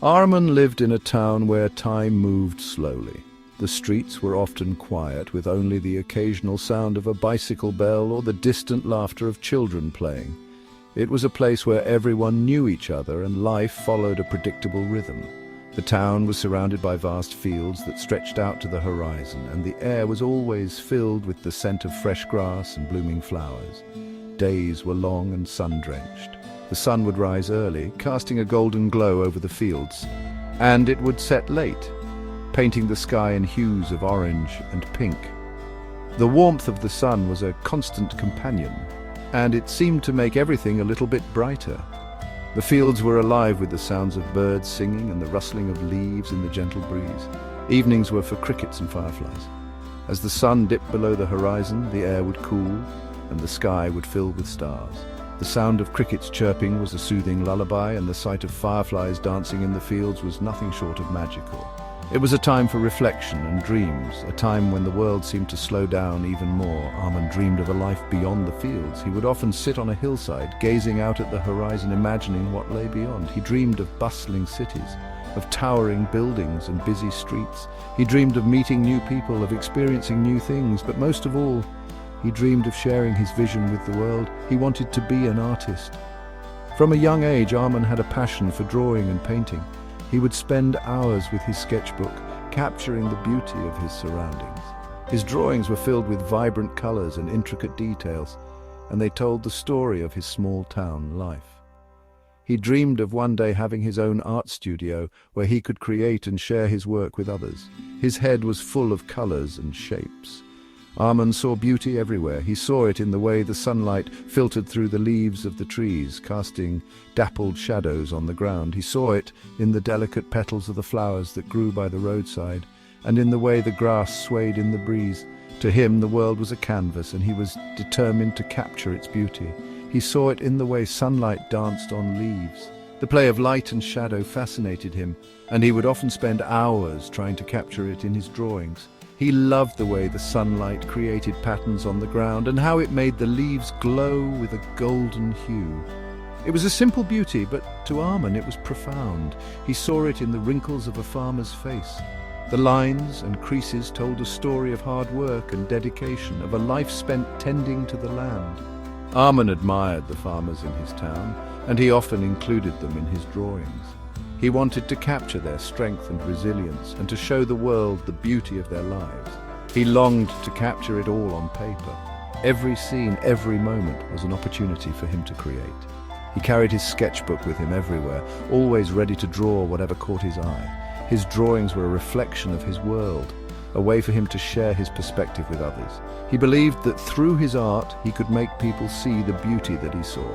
Arman lived in a town where time moved slowly. The streets were often quiet, with only the occasional sound of a bicycle bell or the distant laughter of children playing. It was a place where everyone knew each other and life followed a predictable rhythm. The town was surrounded by vast fields that stretched out to the horizon, and the air was always filled with the scent of fresh grass and blooming flowers. Days were long and sun-drenched. The sun would rise early, casting a golden glow over the fields, and it would set late, painting the sky in hues of orange and pink. The warmth of the sun was a constant companion, and it seemed to make everything a little bit brighter. The fields were alive with the sounds of birds singing and the rustling of leaves in the gentle breeze. Evenings were for crickets and fireflies. As the sun dipped below the horizon, the air would cool and the sky would fill with stars. The sound of crickets chirping was a soothing lullaby, and the sight of fireflies dancing in the fields was nothing short of magical. It was a time for reflection and dreams, a time when the world seemed to slow down even more. Arman dreamed of a life beyond the fields. He would often sit on a hillside, gazing out at the horizon, imagining what lay beyond. He dreamed of bustling cities, of towering buildings and busy streets. He dreamed of meeting new people, of experiencing new things, but most of all, he dreamed of sharing his vision with the world. He wanted to be an artist. From a young age, Arman had a passion for drawing and painting. He would spend hours with his sketchbook, capturing the beauty of his surroundings. His drawings were filled with vibrant colors and intricate details, and they told the story of his small-town life. He dreamed of one day having his own art studio where he could create and share his work with others. His head was full of colors and shapes. Arman saw beauty everywhere. He saw it in the way the sunlight filtered through the leaves of the trees, casting dappled shadows on the ground. He saw it in the delicate petals of the flowers that grew by the roadside, and in the way the grass swayed in the breeze. To him, the world was a canvas, and he was determined to capture its beauty. He saw it in the way sunlight danced on leaves. The play of light and shadow fascinated him, and he would often spend hours trying to capture it in his drawings. He loved the way the sunlight created patterns on the ground and how it made the leaves glow with a golden hue. It was a simple beauty, but to Arman it was profound. He saw it in the wrinkles of a farmer's face. The lines and creases told a story of hard work and dedication, of a life spent tending to the land. Arman admired the farmers in his town, and he often included them in his drawings. He wanted to capture their strength and resilience and to show the world the beauty of their lives. He longed to capture it all on paper. Every scene, every moment was an opportunity for him to create. He carried his sketchbook with him everywhere, always ready to draw whatever caught his eye. His drawings were a reflection of his world, a way for him to share his perspective with others. He believed that through his art he could make people see the beauty that he saw.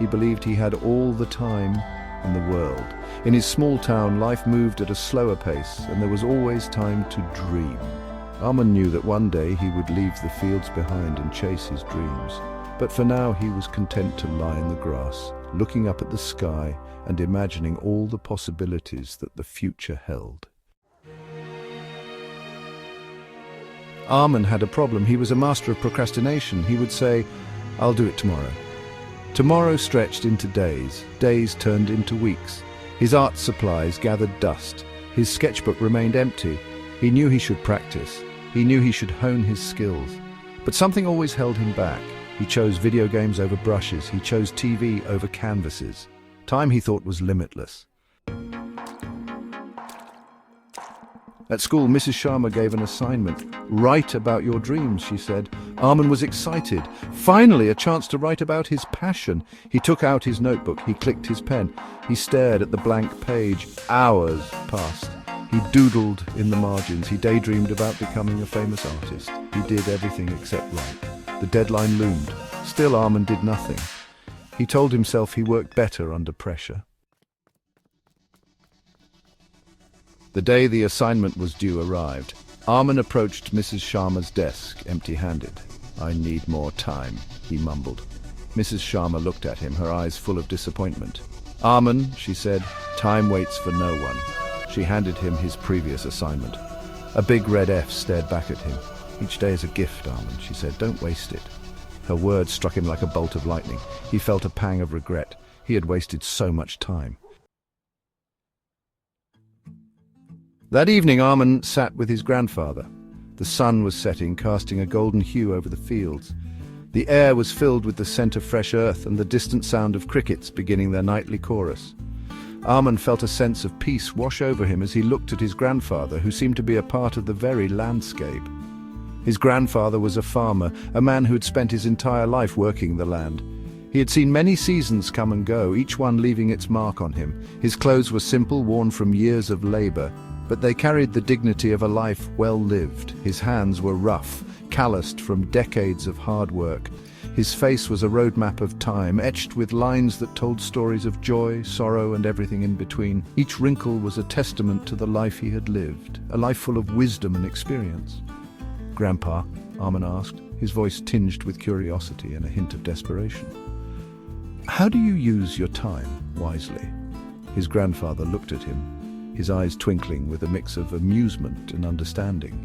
He believed he had all the time in the world. In his small town, life moved at a slower pace, and there was always time to dream. Arman knew that one day he would leave the fields behind and chase his dreams. But for now he was content to lie in the grass, looking up at the sky and imagining all the possibilities that the future held. Arman had a problem. He was a master of procrastination. He would say, "I'll do it tomorrow." Tomorrow stretched into days. Days turned into weeks. His art supplies gathered dust. His sketchbook remained empty. He knew he should practice. He knew he should hone his skills. But something always held him back. He chose video games over brushes. He chose TV over canvases. Time, he thought, was limitless. At school, Mrs. Sharma gave an assignment. "Write about your dreams," she said. Arman was excited. Finally, a chance to write about his passion. He took out his notebook. He clicked his pen. He stared at the blank page. Hours passed. He doodled in the margins. He daydreamed about becoming a famous artist. He did everything except write. The deadline loomed. Still, Arman did nothing. He told himself he worked better under pressure. The day the assignment was due arrived. Arman approached Mrs. Sharma's desk, empty-handed. "I need more time," he mumbled. Mrs. Sharma looked at him, her eyes full of disappointment. "Arman," she said, "time waits for no one." She handed him his previous assignment. A big red F stared back at him. "Each day is a gift, Arman," she said. "Don't waste it." Her words struck him like a bolt of lightning. He felt a pang of regret. He had wasted so much time. That evening, Arman sat with his grandfather. The sun was setting, casting a golden hue over the fields. The air was filled with the scent of fresh earth and the distant sound of crickets beginning their nightly chorus. Arman felt a sense of peace wash over him as he looked at his grandfather, who seemed to be a part of the very landscape. His grandfather was a farmer, a man who had spent his entire life working the land. He had seen many seasons come and go, each one leaving its mark on him. His clothes were simple, worn from years of labor, but they carried the dignity of a life well lived. His hands were rough, calloused from decades of hard work. His face was a roadmap of time, etched with lines that told stories of joy, sorrow, and everything in between. Each wrinkle was a testament to the life he had lived, a life full of wisdom and experience. "Grandpa," Arman asked, his voice tinged with curiosity and a hint of desperation, "how do you use your time wisely?" His grandfather looked at him, his eyes twinkling with a mix of amusement and understanding.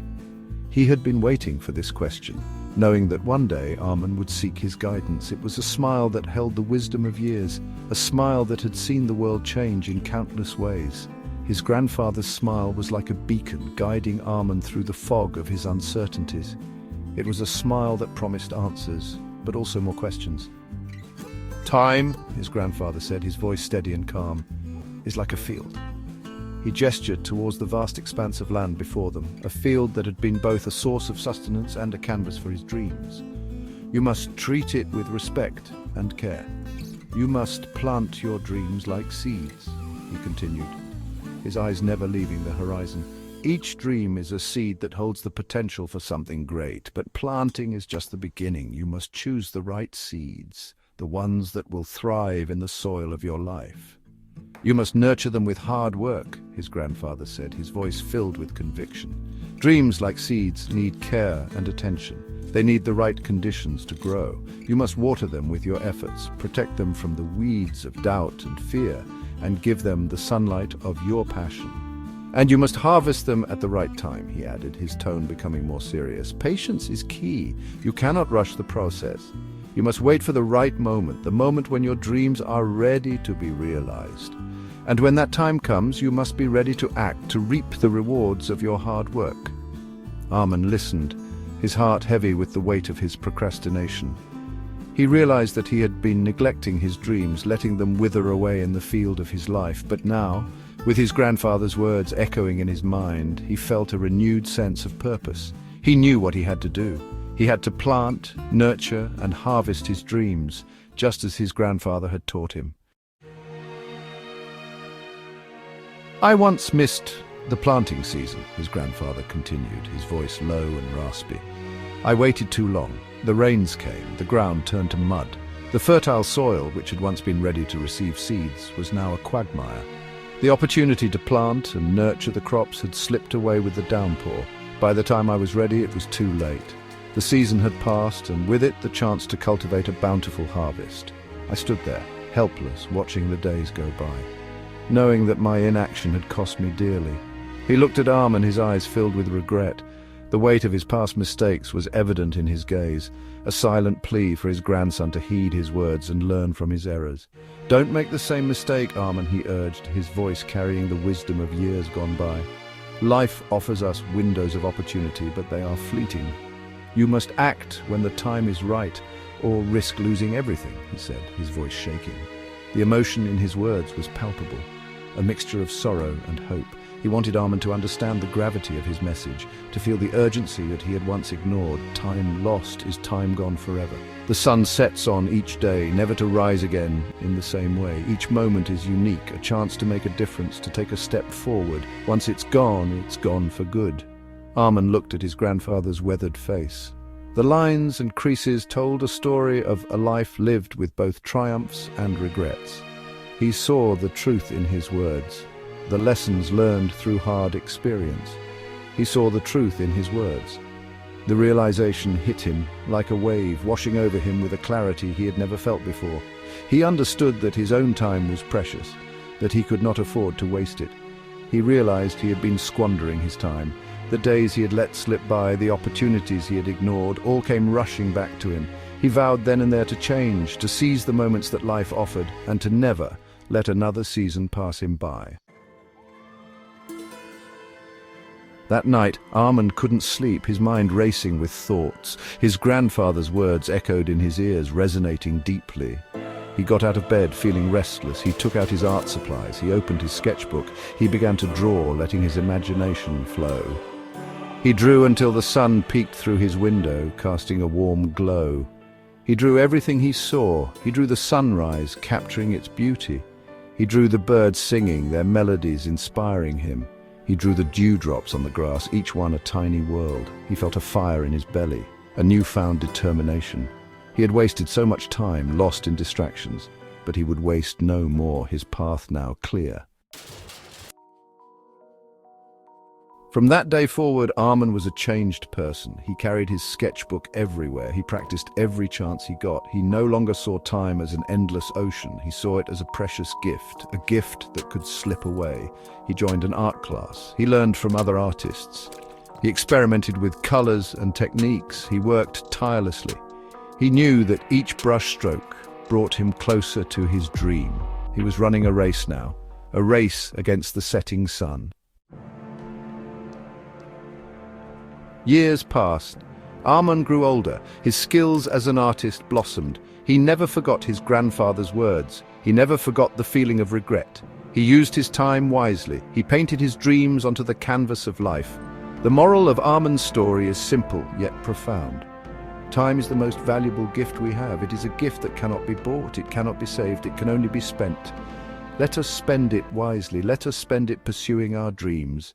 He had been waiting for this question, knowing that one day Arman would seek his guidance. It was a smile that held the wisdom of years, a smile that had seen the world change in countless ways. His grandfather's smile was like a beacon guiding Arman through the fog of his uncertainties. It was a smile that promised answers, but also more questions. "Time," his grandfather said, his voice steady and calm, "is like a field." He gestured towards the vast expanse of land before them, a field that had been both a source of sustenance and a canvas for his dreams. "You must treat it with respect and care. You must plant your dreams like seeds," he continued, his eyes never leaving the horizon. "Each dream is a seed that holds the potential for something great, but planting is just the beginning. You must choose the right seeds, the ones that will thrive in the soil of your life. You must nurture them with hard work," his grandfather said, his voice filled with conviction. "Dreams, like seeds, need care and attention. They need the right conditions to grow. You must water them with your efforts, protect them from the weeds of doubt and fear, and give them the sunlight of your passion. And you must harvest them at the right time," he added, his tone becoming more serious. "Patience is key. You cannot rush the process. You must wait for the right moment, the moment when your dreams are ready to be realized. And when that time comes, you must be ready to act, to reap the rewards of your hard work." Arman listened, his heart heavy with the weight of his procrastination. He realized that he had been neglecting his dreams, letting them wither away in the field of his life. But now, with his grandfather's words echoing in his mind, he felt a renewed sense of purpose. He knew what he had to do. He had to plant, nurture, and harvest his dreams, just as his grandfather had taught him. "I once missed the planting season," his grandfather continued, his voice low and raspy. "I waited too long. The rains came, the ground turned to mud. The fertile soil, which had once been ready to receive seeds, was now a quagmire. The opportunity to plant and nurture the crops had slipped away with the downpour. By the time I was ready, it was too late. The season had passed, and with it the chance to cultivate a bountiful harvest. I stood there, helpless, watching the days go by, knowing that my inaction had cost me dearly." He looked at Arman, his eyes filled with regret. The weight of his past mistakes was evident in his gaze, a silent plea for his grandson to heed his words and learn from his errors. "Don't make the same mistake, Arman," he urged, his voice carrying the wisdom of years gone by. "Life offers us windows of opportunity, but they are fleeting. You must act when the time is right, or risk losing everything," he said, his voice shaking. The emotion in his words was palpable, a mixture of sorrow and hope. He wanted Arman to understand the gravity of his message, to feel the urgency that he had once ignored. Time lost is time gone forever. The sun sets on each day, never to rise again in the same way. Each moment is unique, a chance to make a difference, to take a step forward. Once it's gone for good. Arman looked at his grandfather's weathered face. The lines and creases told a story of a life lived with both triumphs and regrets. He saw the truth in his words, the lessons learned through hard experience. He saw the truth in his words. The realization hit him like a wave, washing over him with a clarity he had never felt before. He understood that his own time was precious, that he could not afford to waste it. He realized he had been squandering his time. The days he had let slip by, the opportunities he had ignored, all came rushing back to him. He vowed then and there to change, to seize the moments that life offered, and to never let another season pass him by. That night, Arman couldn't sleep, his mind racing with thoughts. His grandfather's words echoed in his ears, resonating deeply. He got out of bed, feeling restless. He took out his art supplies. He opened his sketchbook. He began to draw, letting his imagination flow. He drew until the sun peeked through his window, casting a warm glow. He drew everything he saw. He drew the sunrise, capturing its beauty. He drew the birds singing, their melodies inspiring him. He drew the dewdrops on the grass, each one a tiny world. He felt a fire in his belly, a newfound determination. He had wasted so much time, lost in distractions, but he would waste no more, his path now clear. From that day forward, Arman was a changed person. He carried his sketchbook everywhere. He practiced every chance he got. He no longer saw time as an endless ocean. He saw it as a precious gift, a gift that could slip away. He joined an art class. He learned from other artists. He experimented with colors and techniques. He worked tirelessly. He knew that each brushstroke brought him closer to his dream. He was running a race now, a race against the setting sun. Years passed. Arman grew older. His skills as an artist blossomed. He never forgot his grandfather's words. He never forgot the feeling of regret. He used his time wisely. He painted his dreams onto the canvas of life. The moral of Arman's story is simple yet profound. Time is the most valuable gift we have. It is a gift that cannot be bought. It cannot be saved. It can only be spent. Let us spend it wisely. Let us spend it pursuing our dreams.